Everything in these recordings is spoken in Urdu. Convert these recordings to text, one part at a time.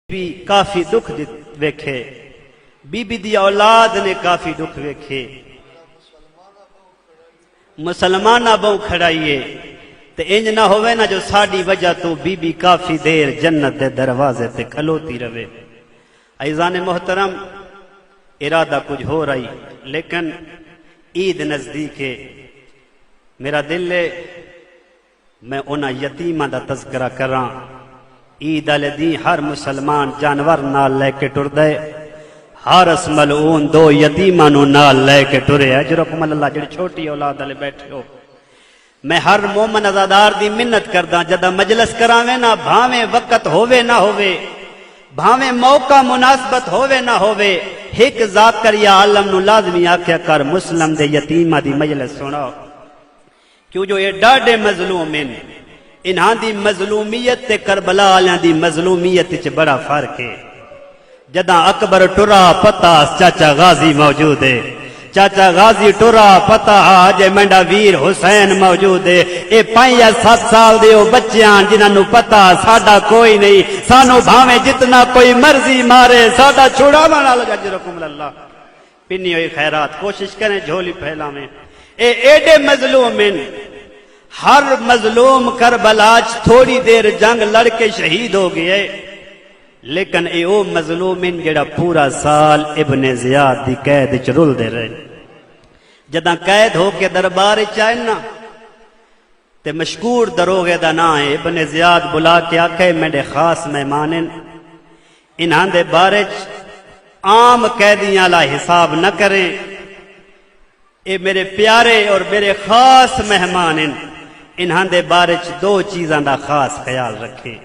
بھی کافی دکھ ویکھے، بی بی دی اولاد نے کافی دکھ ویکھے، مسلمانہ بہو کھڑائیے تے انج نہ ہوئے نا جو ساڑی وجہ تو بی بی کافی دیر جنت دے دروازے تے کھلوتی رہے۔ عزیزان محترم، ارادہ کچھ ہو رہی لیکن عید نزدیک ہے، میرا دل ہے میں انہاں یتیمہ دا تذکرہ کراں۔ عید والے دن ہر مسلمان جانور نال لے کے ٹر دے، حارس ملعون دو یتیماں نو نال لے کے ٹرے۔ اجرکم اللہ، جڑی چھوٹی اولاد والے بیٹھے ہو، میں ہر مومن عزادار دی منت کرداں جدا مجلس کراویں نا، بھاویں وقت ہووے نہ ہووے، بھاویں موقع مناسبت ہووے نہ ہووے، ایک ذاکر یا عالم نو لازمی آکھیا کر مسلم دے یتیماں دی مجلس سناؤ، کیوں جو یہ ڈاڈے مظلوم ہیں۔ انہاں دی مظلومیت تے کربلا والیاں دی مظلومیت وچ بڑا فرق ہے۔ جداں اکبر ٹرا پتہ چاچا غازی موجود ہے، چاچا غازی ٹرا پتہ آج منڈا ویر حسین موجود ہے۔ اے 5 یا 7 سال دے او بچیاں جنہاں نو پتہ ساڈا کوئی نہیں، سانو بھاویں جتنا کوئی مرضی مارے، ساڈا چھڑاون والا اجرکم اللہ۔ پنی ہوئی خیرات کوشش کریں جھولی پھیلاویں۔ اے ایڈے مظلوم ہیں، ہر مظلوم کربلا چ تھوڑی دیر جنگ لڑ کے شہید ہو گئے، لیکن اے او مظلومین جڑا پورا سال ابن زیاد دی قید چ رل دے رہے۔ جداں قید ہو کے دربار چ آئے نا تے مشکور دروغے دا نام ہے ابن زیاد، بلا کے آکھے میرے خاص مہمان ہیں، انہاں دے بارے چ عام قیدیاں لا حساب نہ کریں، اے میرے پیارے اور میرے خاص مہمان ہیں، انہاں دے بارے چ 2 چیزاں دا خاص خیال رکھے،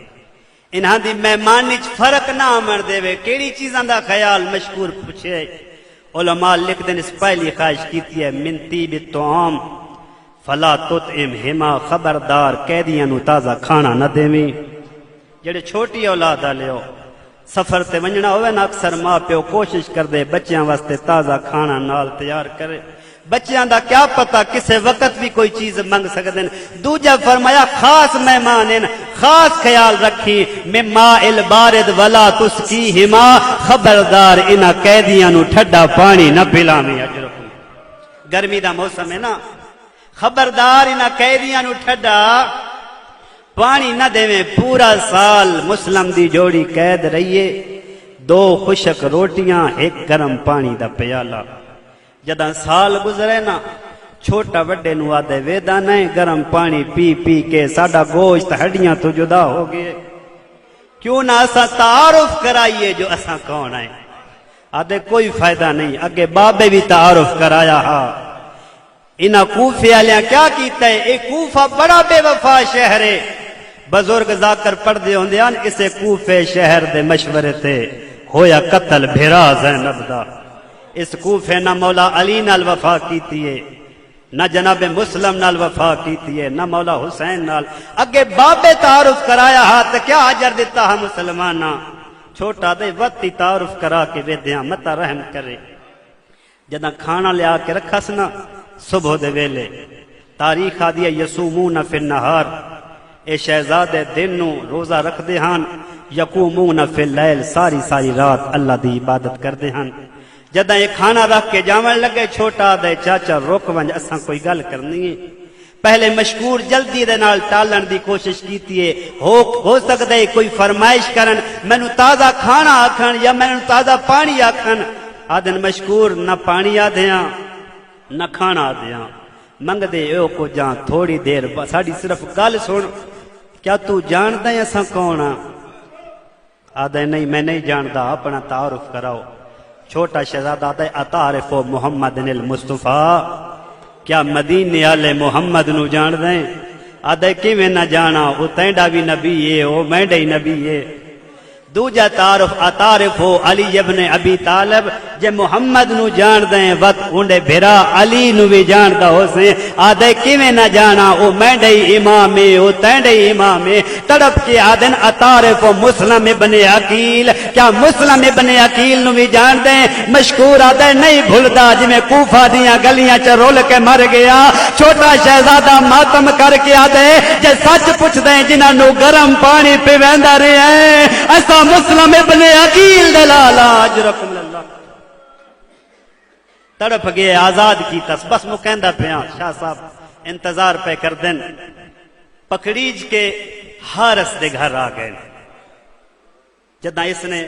انہاں دی مہمانی چ فرق نہ آمن دے وے۔ کیڑی چیزاں دا خیال مشکور پوچھے؟ علماء لکھ دیں اس پہلی خواہش کیتی ہے من طیب الطعام فلا تطعمہما، خبردار قیدیاں نو تازہ کھانا نہ دیویں۔ جڑے چھوٹی اولاد والے ہو، سفر تے ونجنا ہوئے نا، اکثر ماں پیو کوشش کر دے بچیاں واسطے تازہ کھانا نال تیار کرے۔ بچیاں دا کیا پتہ کسے وقت بھی کوئی چیز منگ سکتے ہیں۔ دوجا فرمایا خاص مہمان ہیں، خاص خیال رکھی مما البارد ولا تسقیہما، خبردار انہاں قیدیاں نو ٹھڈا پانی نہ پلاویں۔ اجرکم، گرمی دا موسم ہے نا، خبردار انہاں قیدیاں نو ٹھڈا پانی نہ دیویں۔ پورا سال مسلم دی جوڑی قید رہیے، 2 خشک روٹیاں، 1 گرم پانی دا پیالہ۔ جداں سال گزرے نا، چھوٹا وڈے نو آدھے ویدا نہیں، گرم پانی پی پی کے ساڈا گوشت ہڈیاں تو جدا ہو گئے، کیوں نہ اساں تعارف کرائیے جو اساں کون ہیں۔ آدھے کوئی فائدہ نہیں، اگے بابے بھی تعارف کرایا ہا۔ انہاں کوفے والیاں کیا کیتا ہے؟ اے کوفہ بڑا بے وفا شہر ہے، بزرگ ذاکر پڑھدے ہوندے ہیں اسے کوفے شہر دے مشورے تے ہویا قتل بھرا زینب دا۔ اس کوفے نہ مولا علی نال وفا کیتی ہے، نہ جناب مسلم نال وفا کیتی ہے، نہ مولا حسین نال۔ اگے بابے تعارف کرایا ہاتھ کیا حجر دیتا ہے مسلمانہ، چھوٹا دے وقتی تعارف کرا کے ویدیاں متا رحم کرے۔ جداں کھانا لیا کے رکھا سنا صبح دے ویلے، تاریخ آدھی ہے یصومون فی النہار، اے شہزادے دن نو روزہ رکھ دے ہن، یقومون فی اللیل، ساری ساری رات اللہ دی عبادت کر دے ہن۔ جداں یہ کھانا رکھ کے جاون لگے، چھوٹا دے چاچا رک ونج اساں کوئی گل کرنی ہے۔ پہلے مشکور جلدی دے نال ٹالن دی کوشش کیتی ہے، ہو سکدا ہے کوئی فرمائش کرن مینوں تازہ کھانا آکھن یا مینوں تازہ پانی آکھن۔ آدن مشکور نہ پانی آدھیاں نہ کھانا آدھیاں، منگ دے او کو جان تھوڑی دیر ساڈی صرف گل سن، کیا تو جاندا ہے اساں کون ہاں؟ آدھے نہیں میں نہیں جاندا، اپنا تعارف کراؤ۔ چھوٹا شہزادہ آتا ہے اتعرف محمد المصطفیٰ، کیا مدینے والے محمد نو جان دیں؟ آدھے کیویں نہ جانا، وہ تینڈا بھی نبی ہے، وہ مینڈا ہی نبی ہے۔ دوجا تعارف اتعرف علی ابن ابی طالب، جے محمد نو جان دیں وقت انڈے بھرا علی نو بھی جاندا ہو سے۔ آدھے کیویں نہ جانا، وہ مینڈا ہی امام ہے، وہ تینڈا ہی امام ہے۔ تڑپ کے آدھن اتعرف مسلم ابن عقیل، کیا مسلم ابن عقیل نو بھی جان دیں؟ مشکور آدھے نہیں بھولدا، جی میں کوفہ دیاں گلیاں چ رول کے مر گیا۔ چھوٹا شہزادہ ماتم کر کے آدھے جے سچ پوچھ دیں جنہاں نو گرم پانی پیویندا رہے ہیں، اساں مسلم ابن عقیل دلالا اجرکم للہ تڑپ گئے آزاد کی تس بس مکہندہ پیا شاہ صاحب انتظار پہ کر دن پکڑیج کے حارس دے گھر آ گئے جدہ اس نے